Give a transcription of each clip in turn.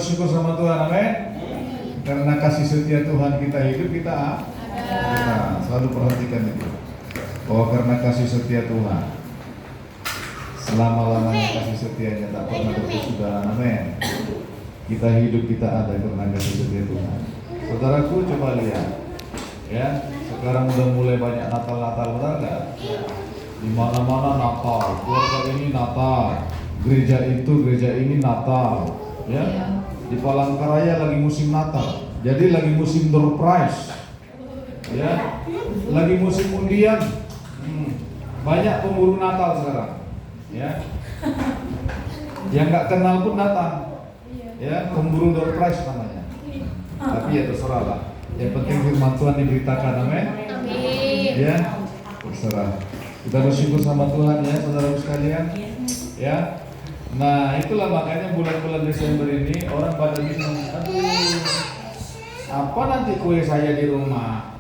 bersyukur sama Tuhan, amin. Karena kasih setia Tuhan kita hidup kita ada. Selalu perhatikan itu. Bahwa karena kasih setia Tuhan, selama-lamanya kasih setianya tak pernah berkesudahan, amin. Kita hidup kita ada karena kasih setia Tuhan. Saudaraku coba lihat, ya. Sekarang udah mulai banyak Natal-Natal, benar nggak? Di mana-mana Natal, keluarga ini Natal, gereja itu, gereja ini Natal, ya. Di Palangkaraya lagi musim Natal, jadi lagi musim door prize, ya. Lagi musim undian, banyak pemburu Natal sekarang, ya. Yang nggak kenal pun datang, ya. Pemburu door prize namanya. Tapi ya terserah lah. Yang penting firman Tuhan diberitakan, amin. Ya, terserah. Kita bersyukur sama Tuhan ya, saudara sekalian. Ya. Nah, itulah makanya bulan-bulan Desember ini orang pada bingung. Aduh, apa nanti kue saya di rumah?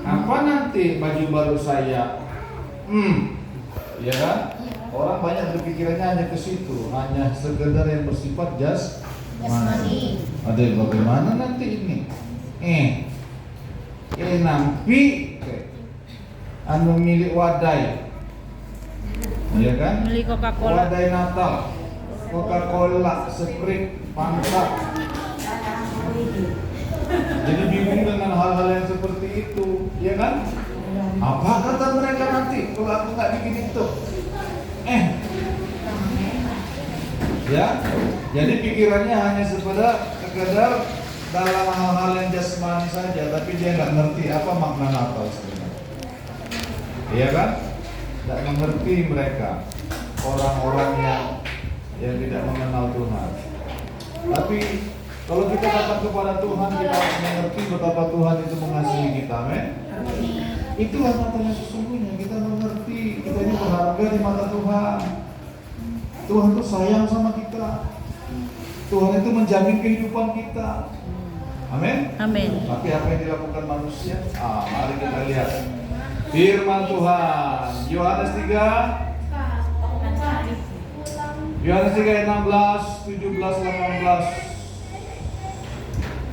Apa nanti baju baru saya? Ya kan? Orang banyak berpikirannya hanya ke situ, hanya sekedar yang bersifat jasmani. Ada bagaimana nanti ini? Nampi anu milik wadai, ya kan? Milik Coca-Cola. Wadai Natal, Coca-Cola, Sprite, Fanta. Jadi bingung dengan hal-hal yang seperti itu, ya kan? Apa kata mereka nanti kalau aku nggak bikin itu? Ya, jadi pikirannya hanya sekedar dalam hal-hal yang jasmani saja, tapi dia nggak ngerti apa makna Natal sebenarnya. Iya kan? Nggak mengerti mereka, orang-orang yang tidak mengenal Tuhan. Tapi kalau kita datang kepada Tuhan, kita harus mengerti betapa Tuhan itu mengasihi kita, amin. Itulah Natal yang sesungguhnya, kita mengerti kita ini berharga di mata Tuhan. Tuhan itu sayang sama kita. Tuhan itu menjamin kehidupan kita. Amin. Amin. Tapi apa yang dilakukan manusia? Mari kita lihat firman Tuhan. Yohanes 3 ayat 16, 17, 18,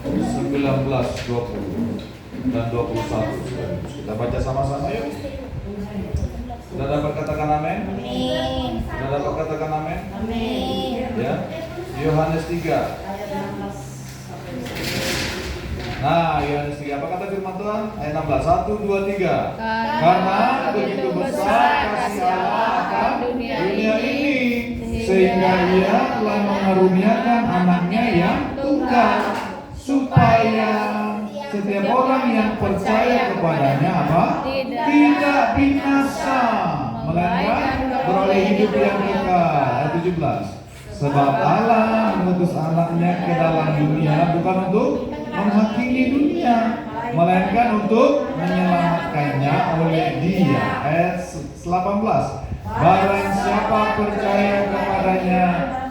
19, 20 dan 21. Kita baca sama-sama yuk. Sudah dapat katakan amin? Amin. Sudah dapat katakan amin? Amin. Ya. Yohanes 3. Nah, Yohanes 3, apa kata firman Tuhan? Ayat 16, 1, 2, 3. Karena begitu besar kasih Allah akan dunia ini, sehingga Ia telah mengaruniakan anaknya yang tunggal, supaya setiap orang yang percaya kepadanya apa? Tidak binasa, melainkan beroleh hidup yang kekal. Ayat 17. Sebab Allah mengutus anaknya ke dalam dunia bukan untuk menghakimi dunia, melainkan untuk menyelamatkannya oleh Dia. Ayat 18. Barang siapa percaya kepadanya,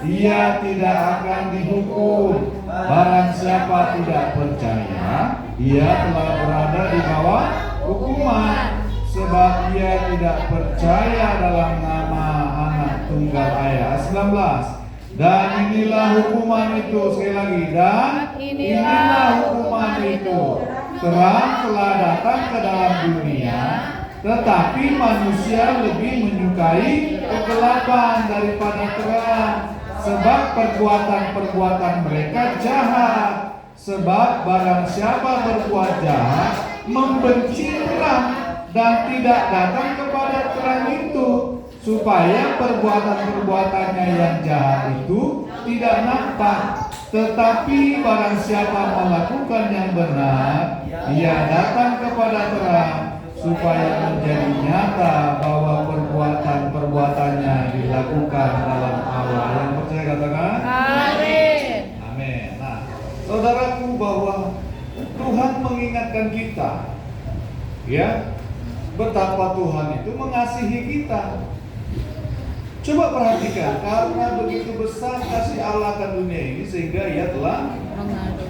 ia tidak akan dihukum. Barang siapa tidak percaya, ia telah berada di bawah hukuman, sebab ia tidak percaya dalam nama anak tunggal Ayat 19. Dan inilah hukuman itu, sekali lagi, dan inilah hukuman itu, terang telah datang ke dalam dunia, tetapi manusia lebih menyukai kegelapan daripada terang, sebab perbuatan-perbuatan mereka jahat. Sebab barang siapa berbuat jahat, membenci terang dan tidak datang kepada terang itu, supaya perbuatan-perbuatannya yang jahat itu tidak nampak. Tetapi barang siapa melakukan yang benar, ia datang kepada terang, supaya menjadi nyata bahwa perbuatan-perbuatannya dilakukan dalam Allah. Yang percaya katakan Amin. amin. Nah, saudaraku, bahwa Tuhan mengingatkan kita, ya, betapa Tuhan itu mengasihi kita. Coba perhatikan, karena begitu besar kasih Allah akan dunia ini, sehingga Ia telah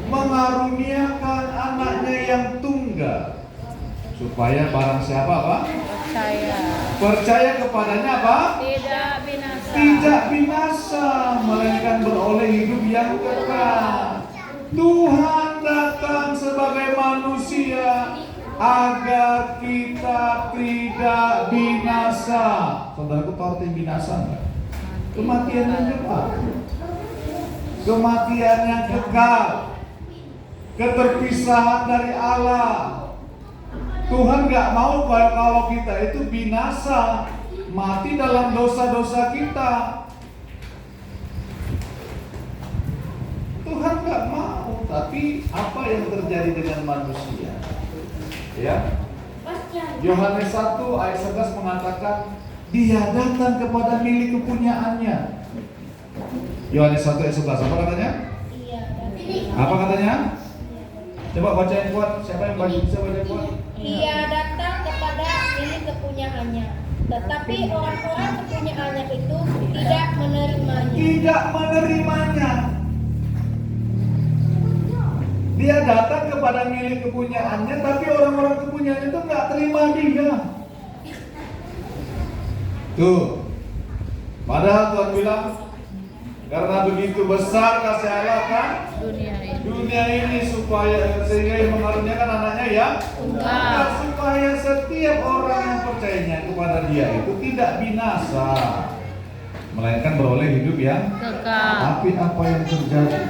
mengaruniakan anaknya yang tunggal, supaya barang siapa apa? Percaya kepadanya apa? Tidak binasa. Tidak binasa, melainkan beroleh hidup yang kekal. Tuhan datang sebagai manusia agar kita tidak binasa. Saudaraku, tahu arti binasa enggak? Kematian yang kekal. Kematian yang kekal. Keterpisahan dari Allah. Tuhan gak mau kalau kita itu binasa, mati dalam dosa-dosa kita. Tuhan gak mau, tapi apa yang terjadi dengan manusia? Ya, Yohanes 1 ayat 11 mengatakan dia datang kepada milik kepunyaannya. Yohanes 1 ayat 11 apa katanya? Apa katanya? Coba baca yang kuat. Siapa yang bisa baca kuat? Ia datang kepada milik kepunyaannya, tetapi orang-orang kepunyaannya itu tidak menerimanya. Tidak menerimanya. Dia datang kepada milik kepunyaannya, tapi orang-orang kepunyaannya itu nggak terima dia. Tuh, padahal Tuhan bilang, karena begitu besar kasih Allah kan dunia ini supaya sehingga yang mengaruniakan anaknya ya supaya setiap orang yang percayanya kepada Dia itu tidak binasa, melainkan beroleh hidup yang kekal. Tapi apa yang terjadi?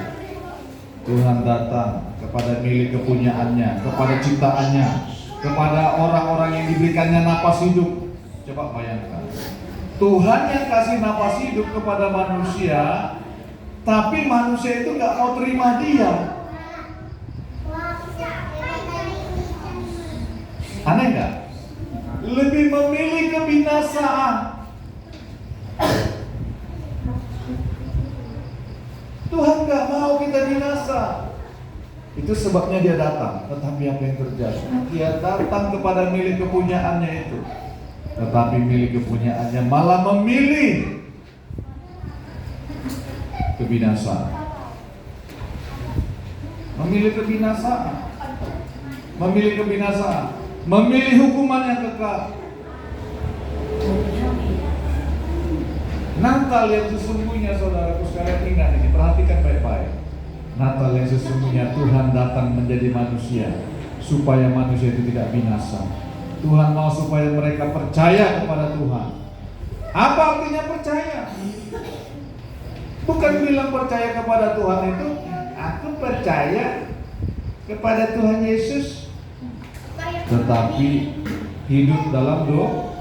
Tuhan datang kepada milik kepunyaannya, kepada ciptaannya, kepada orang-orang yang diberikannya napas hidup. Coba bayangkan, Tuhan yang kasih napas hidup kepada manusia, tapi manusia itu nggak mau terima Dia. Aneh nggak? Lebih memilih kebinasaan. Tuhan nggak mau kita binasa. Itu sebabnya Dia datang. Tetapi apa yang terjadi? Dia datang kepada milik kepunyaannya itu, tetapi milik kepunyaannya malah memilih kebinasaan. Memilih kebinasaan. Memilih kebinasaan. Memilih hukuman yang kekal. Natal yang sesungguhnya, saudaraku sekalian, ingat ini, perhatikan baik-baik. Natal yang sesungguhnya Tuhan datang menjadi manusia supaya manusia itu tidak binasa. Tuhan mau supaya mereka percaya kepada Tuhan. Apa artinya percaya? Bukan bilang percaya kepada Tuhan itu, aku percaya kepada Tuhan Yesus, tetapi hidup dalam dosa.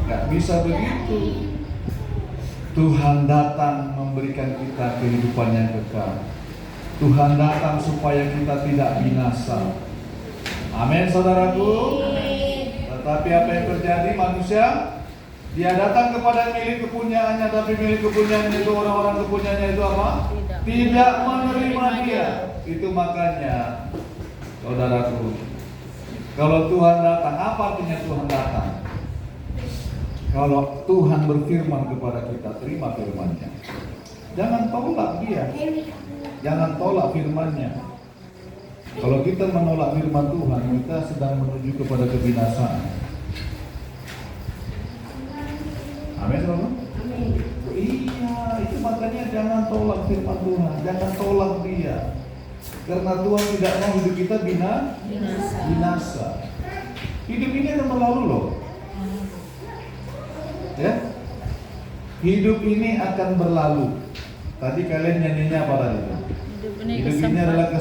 Gak bisa begitu. Tuhan datang memberikan kita kehidupan yang kekal. Tuhan datang supaya kita tidak binasa. Amin, saudaraku. Tetapi apa yang terjadi? Manusia, dia datang kepada milik kepunyaannya, tapi milik kepunyaannya itu, orang-orang kepunyaannya itu apa? Tidak menerima Dia. Itu makanya, saudaraku, kalau Tuhan datang, apa artinya Tuhan datang? Kalau Tuhan berfirman kepada kita, terima firman-Nya. Jangan tolak Dia. Jangan tolak firman-Nya. Kalau kita menolak firman Tuhan, kita sedang menuju kepada kebinasaan. Amin, saudara? Iya, itu makanya jangan tolak firman Tuhan, jangan tolak Dia. Karena Tuhan tidak mau hidup kita binasa. Hidup ini akan berlalu loh. Ya, hidup ini akan berlalu. Tadi kalian nyanyinya apa tadi? Hidup ini adalah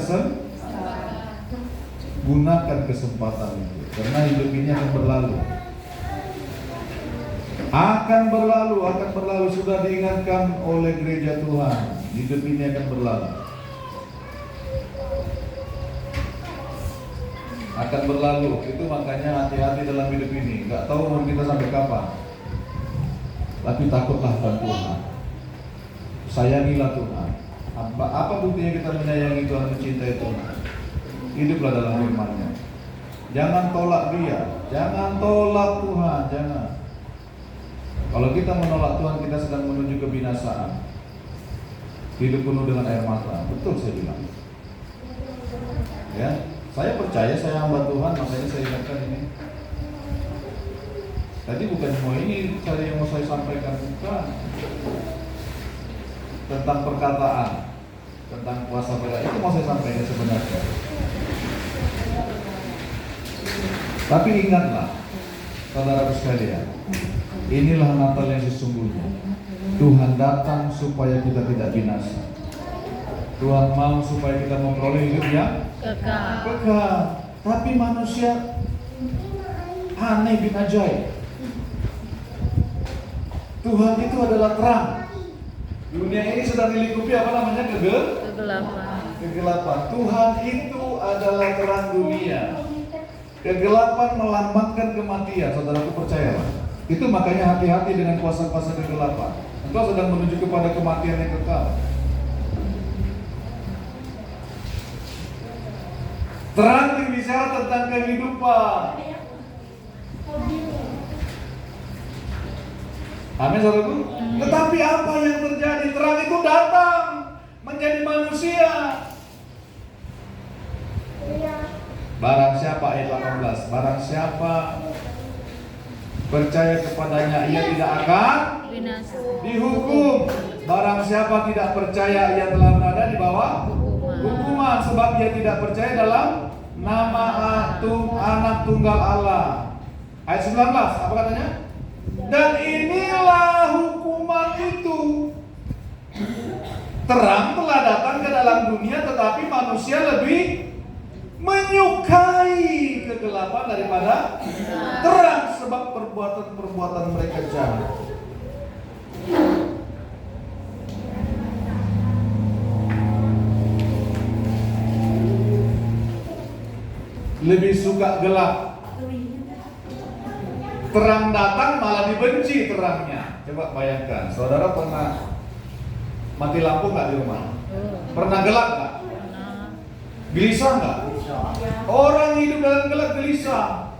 gunakan kesempatan itu, karena hidup ini akan berlalu. Akan berlalu. Sudah diingatkan oleh gereja Tuhan. Hidup ini akan berlalu. Akan berlalu. Itu makanya hati-hati dalam hidup ini. Gak tahu umur kita sampai kapan. Tapi takutlah akan Tuhan. Sayangilah Tuhan. Apa buktinya kita menyayangi Tuhan, mencintai Tuhan? Hiduplah dalam firman-Nya. Jangan tolak Dia. Jangan tolak Tuhan. Jangan. Kalau kita menolak Tuhan, kita sedang menuju kebinasaan. Hidup penuh dengan air mata. Betul saya bilang. Ya, saya percaya, saya hamba Tuhan, makanya saya ingatkan ini. Tadi bukan semua ini yang mau saya sampaikan, bukan. tentang perkataan, tentang kuasa bela. Itu mau saya sampaikan sebenarnya. Tapi ingatlah, saudara sekalian, inilah Natal yang sesungguhnya. Tuhan datang supaya kita tidak binasa. Tuhan mau supaya kita memperoleh hidup yang kekal. Tapi manusia aneh bin ajaib. Tuhan itu adalah terang. Dunia ini sedang dilingkupi apa namanya? Kegelapan. Tuhan itu adalah terang dunia. Kegelapan melambangkan kematian. Saudaraku percayalah. Itu makanya hati-hati dengan kuasa-kuasa kegelapan. Engkau sedang menuju kepada kematian yang kekal. Terang berbicara tentang kehidupan. Amin, saudaraku. Tetapi apa yang terjadi? Terang itu datang menjadi manusia. Barang siapa, ayat 18, barang siapa percaya kepadanya, ia tidak akan dihukum. Barang siapa tidak percaya, ia telah berada di bawah hukuman, sebab ia tidak percaya dalam nama anak tunggal Allah. Ayat 19, apa katanya? Dan inilah hukuman itu. Terang telah datang ke dalam dunia, tetapi manusia lebih menyukai kegelapan daripada terang, sebab perbuatan-perbuatan mereka jahat. Lebih suka gelap. Terang datang malah dibenci terangnya. Coba bayangkan, saudara pernah mati lampu nggak di rumah? Pernah gelap nggak? Gelisah nggak? Orang hidup dalam gelap gelisah.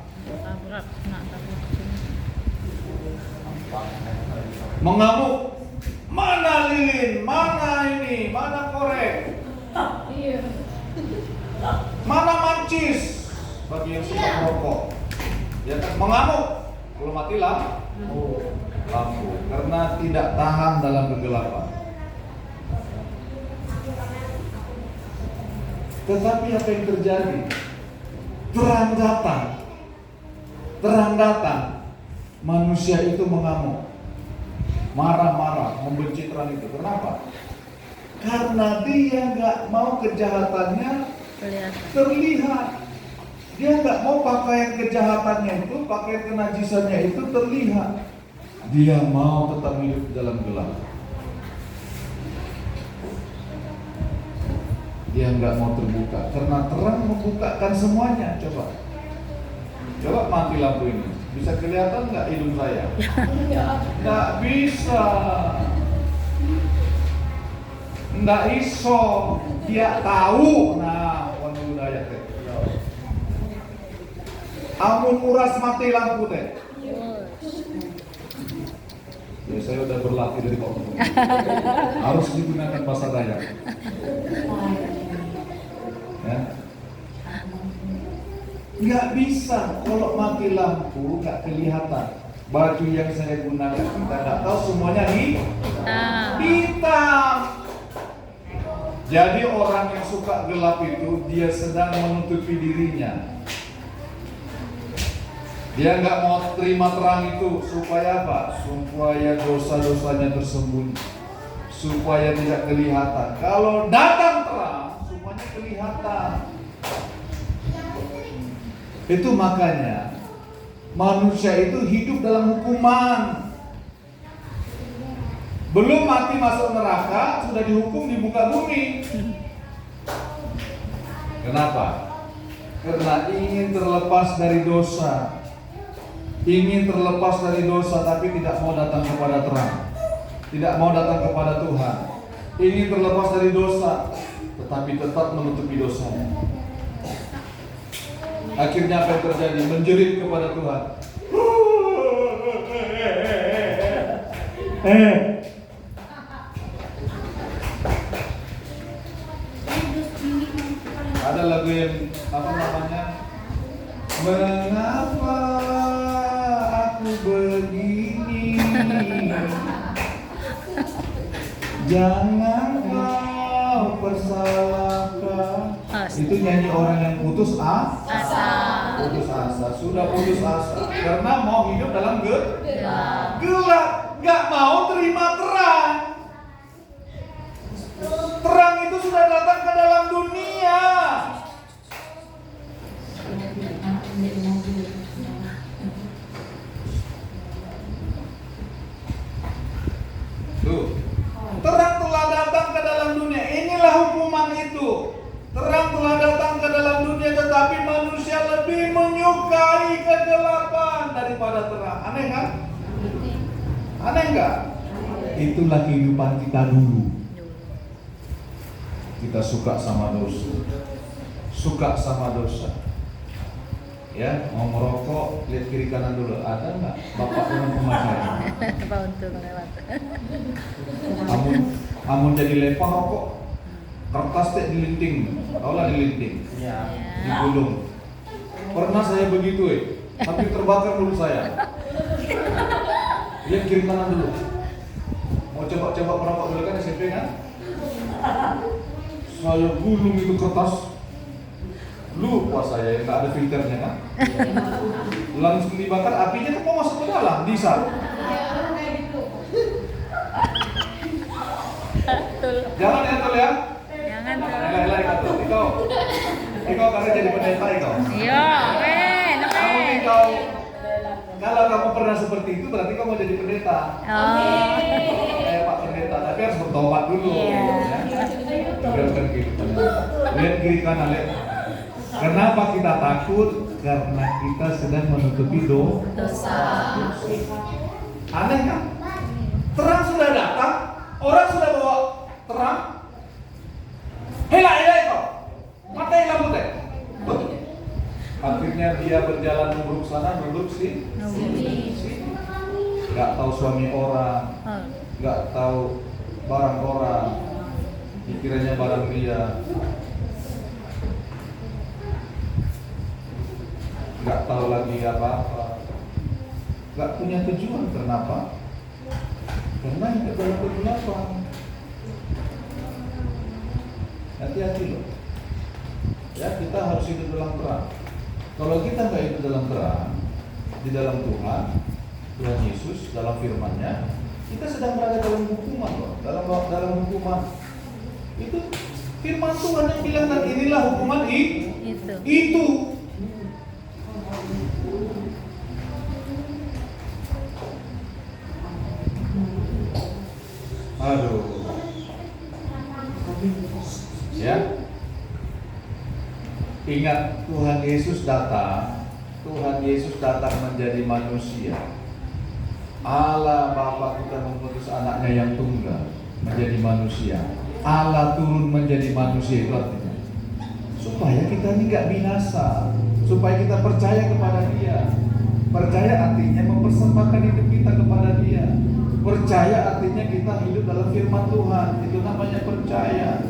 Mengamuk. Mana lilin? Mana ini? Mana korek? Mana mancis? Bagi yang suka merokok, ya kan? Mengamuk. Kalau mati lampu, karena tidak tahan dalam kegelapan. Tetapi apa yang terjadi? Terang datang, manusia itu mengamuk, marah-marah, membenci terang itu. Kenapa? Karena dia nggak mau kejahatannya terlihat. Dia nggak mau pakaian kejahatannya itu, pakaian kenajisannya itu terlihat. Dia mau tetap hidup dalam gelap. Dia nggak mau terbuka, karena terang membukakan semuanya. Coba mati lampu ini, bisa kelihatan nggak hidung saya? Nggak bisa, nggak iso. Dia tahu. Nah, wanita daya teh. Amun uras mati lampu teh. Ya, saya udah berlatih dari waktu. Harus digunakan bahasa Dayak. Ya. Nggak bisa kalau mati lampu nggak kelihatan. Baju yang saya gunakan kita nggak tahu semuanya hitam. Jadi orang yang suka gelap itu dia sedang menutupi dirinya. Dia nggak mau terima terang itu supaya apa? Supaya dosa-dosanya tersembunyi, supaya tidak kelihatan. Kalau datang terang, semuanya kelihatan. Itu makanya manusia itu hidup dalam hukuman. Belum mati masuk neraka, sudah dihukum di muka bumi. Kenapa? Karena ingin terlepas dari dosa. Ingin terlepas dari dosa tapi tidak mau datang kepada terang. Tidak mau datang kepada Tuhan. Ingin terlepas dari dosa tetapi tetap menutupi dosanya. Akhirnya apa yang terjadi? Menjerit kepada Tuhan. Ada lagu yang apa namanya? Mengapa aku begini? Jangan kau persalahkan. Itu nyanyi orang yang putus asa. Putus asa, sudah putus asa karena mau hidup dalam gelap, nggak mau terima terang. Terang itu sudah datang ke dalam dunia. Tuh, terang telah datang ke dalam dunia. Inilah hukuman itu. Terang telah datang ke dalam dunia, tetapi manusia lebih menyukai kegelapan daripada terang. Aneh kan? Aneh enggak? Itulah kehidupan kita dulu. Kita suka sama dosa. Suka sama dosa. Ya, mau merokok, lihat kiri kanan dulu. Ada enggak bapak yang pemakai? Pak Untung lewat. Amun jadi lempar rokok, kertas teh dilinting, taulah dilinting, digulung. Pernah saya begitu, tapi terbakar mulut saya. Lihat kiri kanan dulu. Mau coba merokok dulu kan SMP kan? Saya gulung itu kertas, lupa saya nggak ada filternya kan? Langsung dibakar, apinya kan mau masuk ke dalam, disar. Jangan ya tol ya. Jangan tol. Lain kata. Ikaw karena jadi pendeta ikaw. Iya, Kalau kamu pernah seperti itu berarti kamu mau jadi pendeta. Pak pendeta, tapi harus bertobat dulu. Ya. Tinggalkan kehidupan. Lihat kiri kanan, lihat. Kenapa kita takut? Karena kita sedang menutupi dosa. Aneh kan? Terang sudah datang. Orang sudah bawa terang. Hela itu. Matai lampu teh. Akhirnya dia berjalan menubruk sana, menubruk sini. Gak tahu suami orang, gak tahu barang orang. Dikiranya barang dia. Gak tahu lagi apa-apa. Gak punya tujuan. Kenapa? Karena hidup dalam kegelapan. Hati-hati loh. Ya, kita harus hidup dalam terang. Kalau kita nggak hidup dalam terang, di dalam Tuhan Yesus, dalam firman-Nya, kita sedang berada dalam hukuman loh. Dalam hukuman. Itu firman Tuhan yang bilang, dan inilah hukuman itu. Aduh. Ya. Ingat Tuhan Yesus datang. Tuhan Yesus datang menjadi manusia. Allah Bapa kita mengutus anaknya yang tunggal menjadi manusia. Allah turun menjadi manusia, itu artinya supaya kita ini gak binasa, supaya kita percaya kepada Dia. Percaya artinya mempersembahkan hidup kita kepada Dia. Percaya artinya kita hidup dalam firman Tuhan. Itu namanya percaya.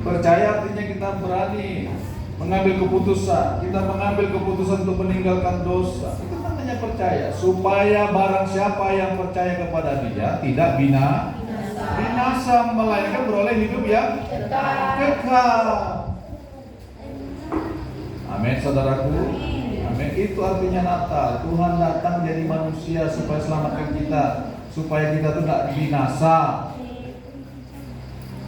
Percaya artinya kita berani mengambil keputusan. Kita mengambil keputusan untuk meninggalkan dosa. Itu namanya percaya. Supaya barang siapa yang percaya kepada Dia tidak binasa, melainkan beroleh hidup yang kekal. Amin, saudaraku. Amin. Itu artinya Natal. Tuhan datang jadi manusia supaya selamatkan kita, supaya kita tuh tidak binasa,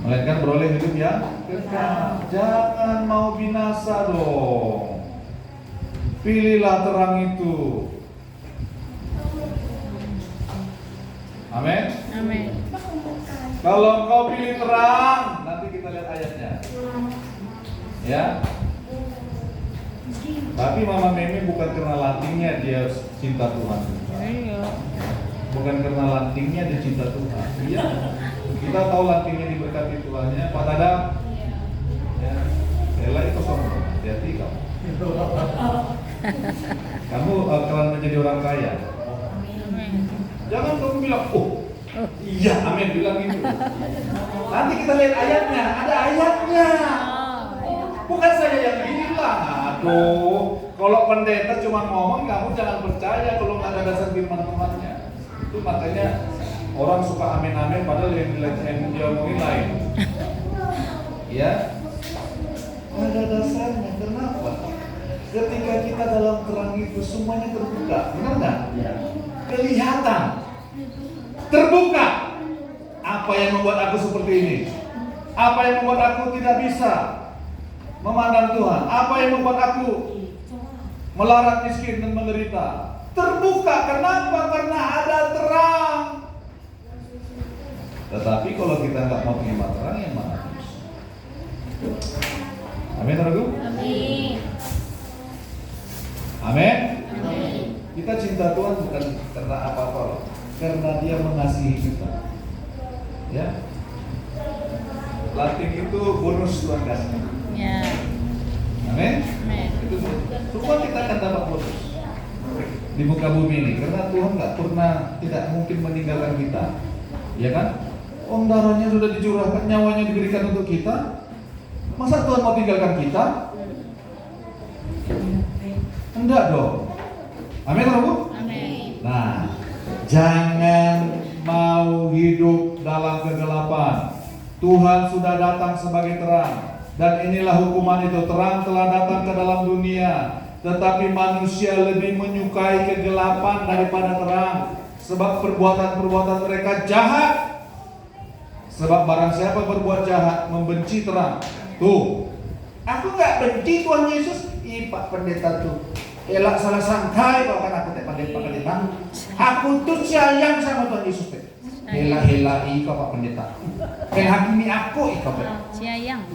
melainkan beroleh hidup yang kekal. Jangan mau binasa dong. Pilihlah terang itu. Amin. Amin. Kalau engkau pilih terang, nanti kita lihat ayatnya. Ya. Tapi Mama Meme bukan karena lantingnya dia cinta Tuhan. Bukan karena lantingnya dia cinta Tuhan. Iya. Kita tahu lantingnya diberkati Tuhannya. Pak Dadang. Ya. Ella itu sombong. Hati-hati kamu. Kamu akan menjadi orang kaya. Jangan kamu bilang, iya, amin, bilang gitu. Nanti kita lihat ayatnya, ada ayatnya. Bukan saya yang bilang. Aduh, kalau pendeta cuma ngomong, kamu jangan percaya kalau nggak ada dasar firman Tuhannya. Itu makanya Orang suka amin-amin padahal yang dia omongin lain. Ya, ada dasarnya. Kenapa? Ketika kita dalam terang itu semuanya terbuka, benar nggak? Kelihatan, terbuka. Apa yang membuat aku seperti ini? Apa yang membuat aku tidak bisa memandang Tuhan? Apa yang membuat aku melarat, miskin dan menderita? Terbuka. Kenapa? Karena ada terang. Tetapi kalau kita nggak mau terima terang, yang mana? Amin, saudaraku? Amin. Amin. Amin. Kita cinta Tuhan bukan karena apa-apa, karena Dia mengasihi kita. Ya. Latih itu bonus Tuhan kasih. Ya. Amin. Amin. Itu semua kita akan dapat bonus di muka bumi ini, karena Tuhan nggak pernah, tidak mungkin meninggalkan kita, ya kan? Om darahnya sudah dicurahkan, nyawanya diberikan untuk kita. Masa Tuhan mau tinggalkan kita? Enggak dong. Amin, Bu? Amin. Nah, jangan mau hidup dalam kegelapan. Tuhan sudah datang sebagai terang, dan inilah hukuman itu. Terang telah datang ke dalam dunia, tetapi manusia lebih menyukai kegelapan daripada terang, sebab perbuatan-perbuatan mereka jahat. Sebab barang siapa berbuat jahat membenci terang. Tuh, aku nggak benci Tuhan Yesus. Ih, Pak Pendeta tuh elak salah sangkai kalau kan aku tak pendeta. Aku tuh sayang sama Tuhan Yesus teh. Hela kau Pak Pendeta. Menghakimi aku kau Pak. Sayang.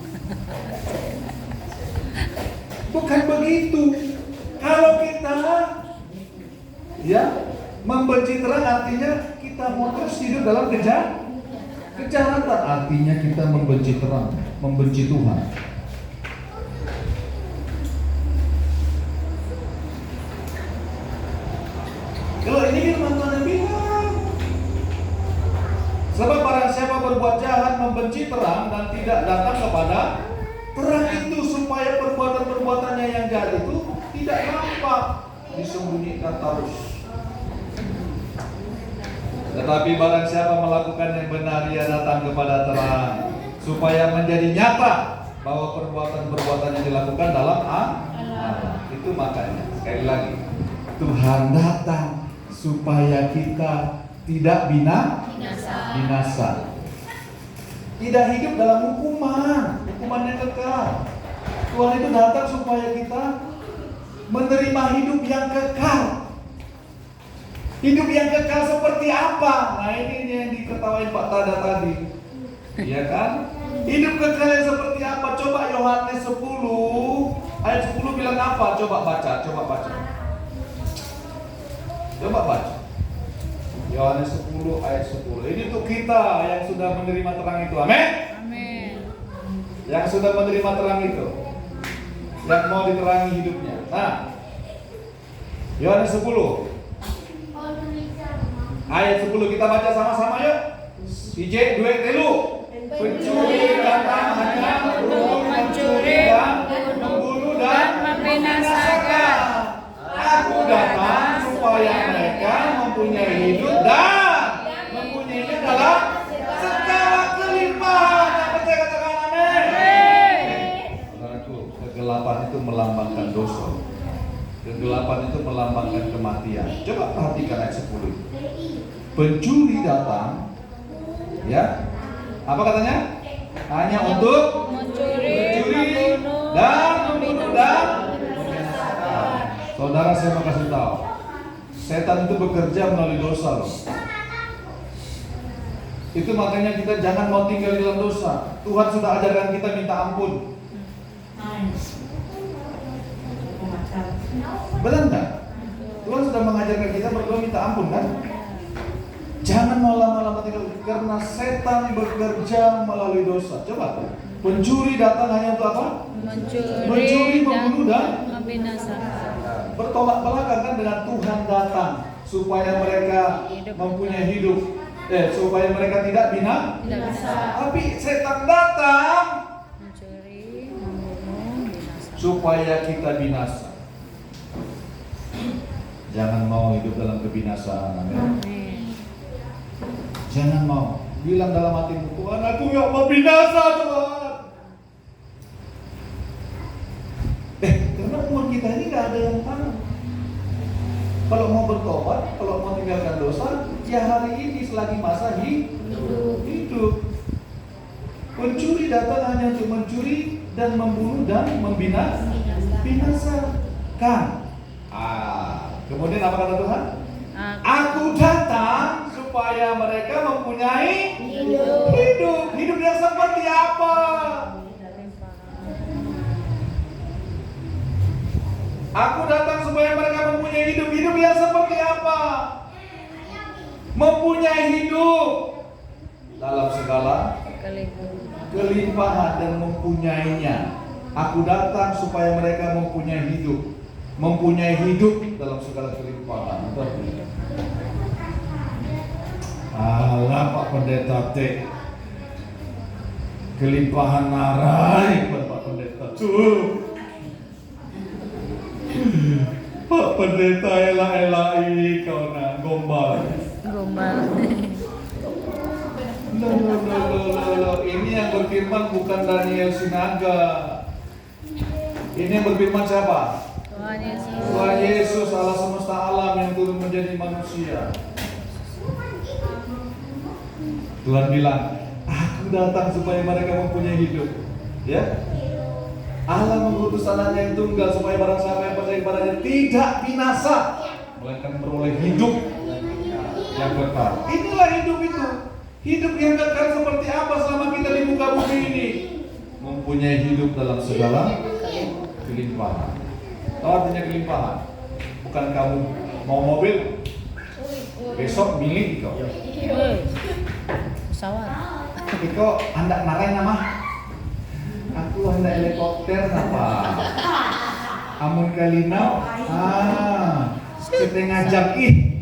Bukan begitu. Kalau kita ya membenci terang, artinya kita mau terus hidup dalam kejahatan, artinya kita membenci terang, membenci Tuhan. Kalau ini firman Tuhan yang bilang, sebab barang siapa berbuat jahat membenci terang dan tidak datang kepada terang itu, supaya perbuatan-perbuatannya yang jahat itu tidak nampak, disembunyikan terus. Tetapi barang siapa melakukan yang benar, ia datang kepada terang, supaya menjadi nyata bahwa perbuatan-perbuatan yang dilakukan dalam Allah. Itu makanya, sekali lagi, Tuhan datang supaya kita tidak binasa. Tidak hidup dalam hukuman yang kekal. Tuhan itu datang supaya kita menerima hidup yang kekal. Hidup yang kekal seperti apa? Nah, ini yang diketahui Pak Tada tadi. Iya kan? Hidup kekal yang seperti apa? Coba Yohanes 10 ayat 10 bilang apa? Coba baca. Yohanes 10 ayat 10. Ini untuk kita yang sudah menerima terang itu. Amin. Amin. Yang sudah menerima terang itu, yang mau diterangi hidupnya. Nah, Yohanes 10 ayat 10 kita baca sama-sama yuk. Ije dua telu. Pencuri datang hanya untuk mencuri dan membunuh dan membinasakan. Aku datang supaya mereka mempunyai hidup dan mempunyainya dalam segala kelimpahan. Yang percaya katakan amin. Saudaraku, kegelapan itu melambangkan dosa. Kegelapan itu melambangkan kematian. Coba perhatikan ayat 10. Pencuri datang, ya, apa katanya? Hanya untuk mencuri dan membunuh dan membinasakan. Saudara, saya mau kasih tahu, setan itu bekerja melalui dosa loh. Itu makanya kita jangan mau tinggal di dalam dosa. Tuhan sudah ajarkan kita minta ampun. Benar nggak? Tuhan sudah mengajarkan kita berdoa minta ampun kan? Jangan mau lama-lama tinggal, karena setan bekerja melalui dosa. Coba, pencuri datang hanya untuk apa? Mencuri, membunuh dan membinasakan. Bertolak belakang kan dengan Tuhan datang supaya mereka mempunyai hidup, supaya mereka tidak binasa. Tapi setan datang Mencuri, membunuh, binasa. supaya kita binasa. Jangan mau hidup dalam kebinasaan. Amin. Amin. Jangan mau. Bilang dalam hatimu, Tuhan, aku gak mau binasa, Tuhan. Karena umur kita ini gak ada yang tahu. Kalau mau bertobat, kalau mau tinggalkan dosa, ya hari ini selagi masa hidup. Pencuri datang hanya untuk mencuri dan membunuh dan membinasakan. Kemudian apa kata Tuhan? Aku datang supaya mereka mempunyai hidup. Hidup yang seperti apa? Aku datang supaya mereka mempunyai hidup. Hidup yang seperti apa? Mempunyai hidup dalam segala kelimpahan dan mempunyainya. Aku datang supaya mereka mempunyai hidup. Mempunyai hidup dalam segala kelimpahan. Alah Pak Pendeta T, kelimpahan narai Pak Pendeta tuh. Pak Pendeta elak-elai kau nak gombal. Loh. Ini yang berfirman bukan Daniel Sinaga. Ini yang berfirman siapa? Tuhan Yesus, Allah semesta alam yang turun menjadi manusia. Tuhan bilang, aku datang supaya mereka mempunyai hidup. Ya, Allah mengutus anaknya yang tunggal supaya barang siapa yang percaya kepadanya tidak binasa, melainkan beroleh hidup yang kekal. Inilah hidup itu. Hidup yang kekal seperti apa selama kita di muka bumi ini? Mempunyai hidup dalam segala kelimpahan. Tahu artinya kelimpahan? Bukan kamu mau mobil, besok milik kau. Pesawat. Iko hendak narai nama. Aku hendak helikopter apa? Amun kalinau, setengah jam ih.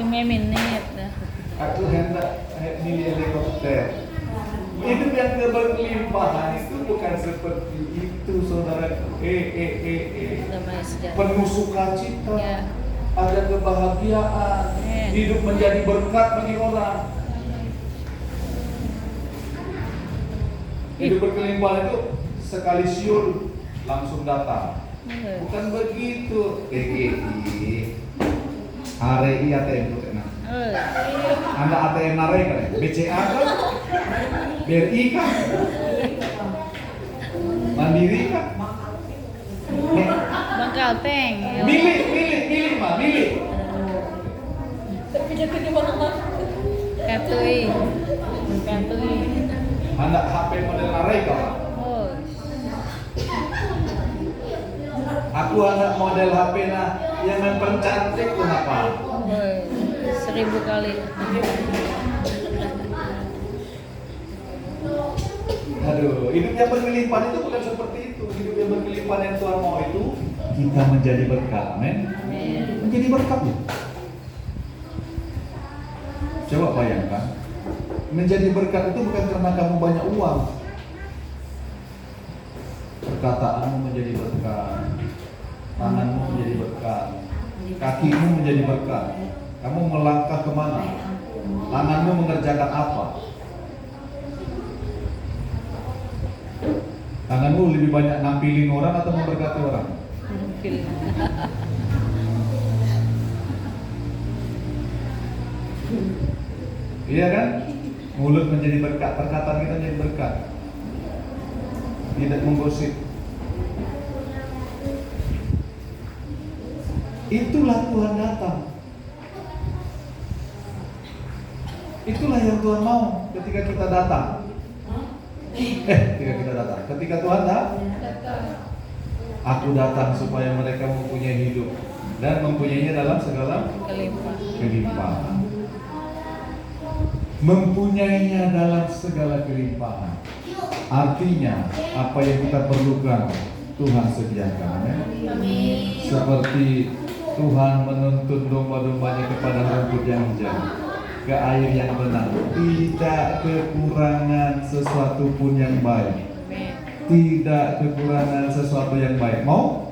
5 menit dah. Aku hendak milih helikopter. Hidup yang berkelimpahan itu bukan seperti itu, saudara. Damai sejahtera. Penuh sukacita, Ya. ada kebahagiaan, hidup menjadi berkat bagi orang. Hidup berkelimpahan itu sekali siul langsung datang. Bukan begitu. HRI ATM itu enak. Anda ATM narik kan? BCA kan? BRI kan? Mandiri kan? Bangkal Peng. Milih mah, milih. Katui. Anda HP model narik kan? Oh. Aku anak model HP yang mempercantik tuh apa? 1000 kali. Aduh, hidup yang berkelimpahan itu bukan seperti itu. Hidup yang berkelimpahan yang Tuhan mau itu kita menjadi berkat, amin. Menjadi berkat ya. Coba bayangkan, menjadi berkat itu bukan karena kamu banyak uang. Perkataanmu menjadi berkat, tanganmu menjadi berkat, kakimu menjadi berkat. Kamu melangkah kemana? Tanganmu mengerjakan apa? Tanganmu lebih banyak nampilin orang atau memberkati orang? Iya kan? Mulut menjadi berkat, perkataan kita menjadi berkat. Tidak menggosip. Itulah Tuhan datang. Itulah yang Tuhan mau ketika kita datang. Ketika Tuhan datang, aku datang supaya mereka mempunyai hidup dan mempunyainya dalam segala kelimpahan. Mempunyainya dalam segala kelimpahan. Artinya apa yang kita perlukan Tuhan sediakan. Amin. Seperti Tuhan menuntun domba-dombanya kepada rumput yang hijau, ke air yang tenang, tidak kekurangan sesuatu pun yang baik. Tidak kekurangan sesuatu yang baik. Mau?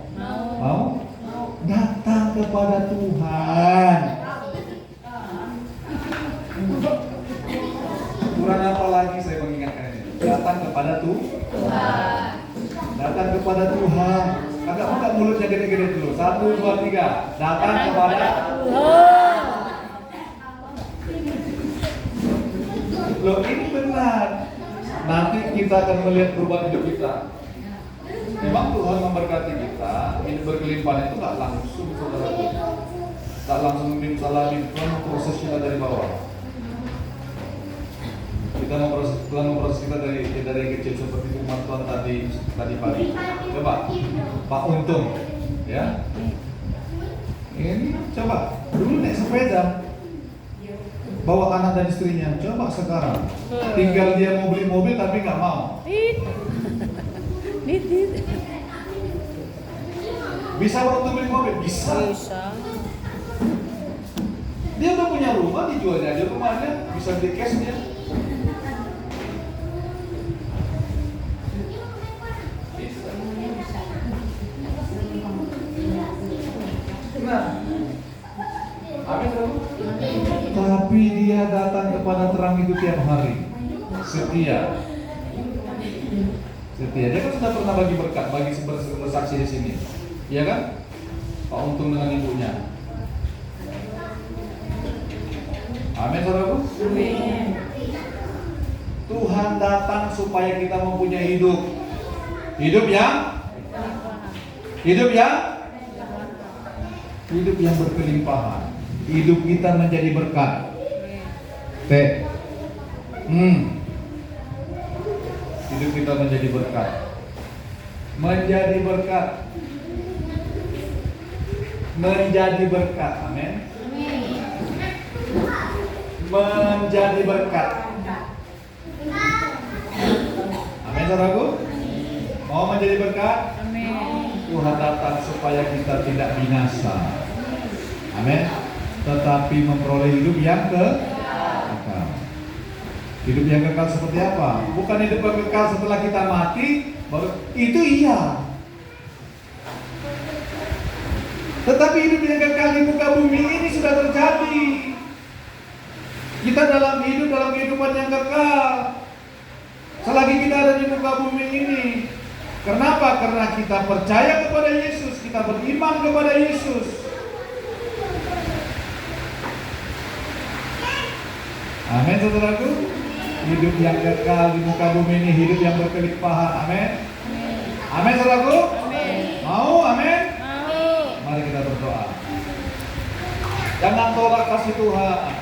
Datang kepada Tuhan. lagi saya mengingatkan ini. Datang kepada Tuhan. Datang kepada Tuhan. Agak buka mulutnya gede-gede dulu. 1, 2, 3. Datang kepada Tuhan. Loh, ini benar. Nanti kita akan melihat perubahan hidup kita. Memang Tuhan memberkati kita. Hidup berkelimpahan itu nggak langsung, saudara. Tak langsung dimsalami. Tuhan memproses kita dari bawah. Tuhan memproses kita dari kecil seperti firman Tuhan tadi pagi. Coba Pak Untung, ya. Ini coba dulu naik sepeda, bawa anak dan istrinya. Coba sekarang, tinggal dia mau beli mobil tapi nggak mau. Bisa untuk beli mobil? Bisa. Dia udah punya rumah, dijualnya aja rumahnya, bisa beli cash dia. Nah, tapi dia datang kepada terang itu tiap hari, setia. Dia kan sudah pernah bagi berkat, bagi bersaksi di sini, iya kan? Pak Untung dengan ibunya. Amin, saudaraku. Amin. Tuhan datang supaya kita mempunyai hidup yang berkelimpahan. Hidup kita menjadi berkat. Hidup kita menjadi berkat. Menjadi berkat. Amin. Menjadi berkat. Amin, saudaraku. Mau menjadi berkat? Amin. Tuhan datang supaya kita tidak binasa. Amin. Tetapi memperoleh hidup yang kekal. Hidup yang kekal seperti apa? Bukan hidup yang kekal setelah kita mati, baru itu iya. Tetapi hidup yang kekal di muka bumi ini sudah terjadi. Kita dalam kehidupan yang kekal selagi kita ada di muka bumi ini. Kenapa? Karena kita percaya kepada Yesus, kita beriman kepada Yesus. Amin, saudaraku. Hidup yang kekal di muka bumi ini, hidup yang berkelimpahan. Amin. Amin, saudaraku. Amin. Mau? Amin. Mau. Mari kita berdoa. Jangan tolak kasih Tuhan.